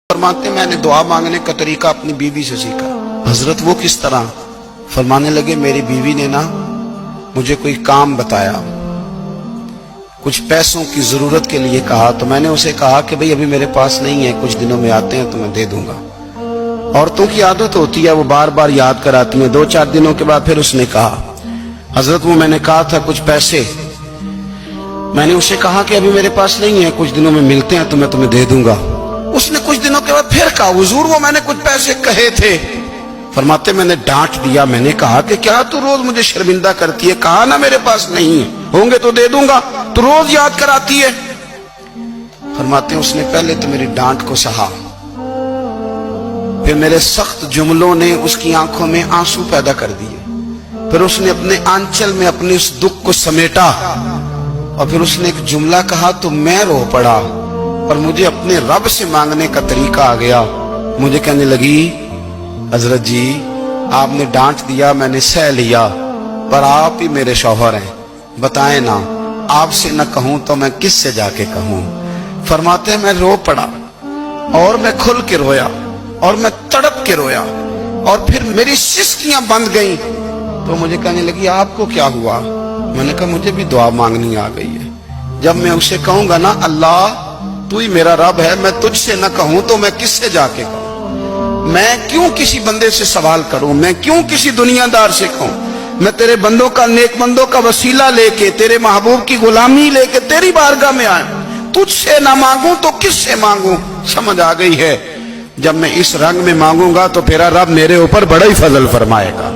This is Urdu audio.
فرماتے میں نے دعا مانگنے کا طریقہ اپنی بیوی سے سیکھا۔ حضرت وہ کس طرح؟ فرمانے لگے میری بیوی نے نا مجھے کوئی کام بتایا، کچھ پیسوں کی ضرورت کے لیے کہا، تو میں نے اسے کہا کہ بھئی ابھی میرے پاس نہیں ہے، کچھ دنوں میں آتے ہیں تو میں دے دوں گا۔ عورتوں کی عادت ہوتی ہے وہ بار بار یاد کراتی ہیں، 2-4 دنوں کے بعد پھر اس نے کہا حضرت وہ میں نے کہا تھا کچھ پیسے، میں نے اسے کہا کہ ابھی میرے پاس نہیں ہے، کچھ دنوں میں ملتے ہیں تو میں تمہیں دے دوں گا۔ اس نے کچھ دنوں کے بعد پھر کہا حضور وہ میں نے کچھ پیسے کہے تھے۔ فرماتے میں نے ڈانٹ دیا، میں نے کہا کہ کیا تو روز مجھے شرمندہ کرتی ہے، کہا نا میرے پاس نہیں ہے، ہوں گے تو دے دوں گا، تو روز یاد کراتی ہے۔ فرماتے ہیں اس نے پہلے تو میری ڈانٹ کو سہا، پھر میرے سخت جملوں نے اس کی آنکھوں میں آنسو پیدا کر دیے، پھر اس نے اپنے آنچل میں اپنے اس دکھ کو سمیٹا، اور پھر اس نے ایک جملہ کہا تو میں رو پڑا، اور مجھے اپنے رب سے مانگنے کا طریقہ آ گیا۔ مجھے کہنے لگی حضرت جی آپ نے ڈانٹ دیا، میں نے سہ لیا، پر آپ ہی میرے شوہر ہیں، بتائیں نا آپ سے نہ کہوں تو میں کس سے جا کے کہوں۔ فرماتے ہیں میں رو پڑا، اور میں کھل کے رویا، اور میں تڑپ کے رویا، اور پھر میری سسکیاں بند گئیں، تو مجھے کہنے لگی آپ کو کیا ہوا؟ میں نے کہا مجھے بھی دعا مانگنی آ گئی ہے، جب میں اسے کہوں گا نا اللہ تو ہی میرا رب ہے، میں تجھ سے نہ کہوں تو میں کس سے جا کے کہوں؟ میں کیوں کسی بندے سے سوال کروں؟ میں کیوں کسی دنیا دار سے کہوں؟ میں تیرے بندوں کا، نیک بندوں کا وسیلہ لے کے، تیرے محبوب کی غلامی لے کے تیری بارگاہ میں آئیں، تجھ سے نہ مانگوں تو کس سے مانگوں؟ سمجھ آ گئی ہے، جب میں اس رنگ میں مانگوں گا تو پھر رب میرے اوپر بڑا ہی فضل فرمائے گا۔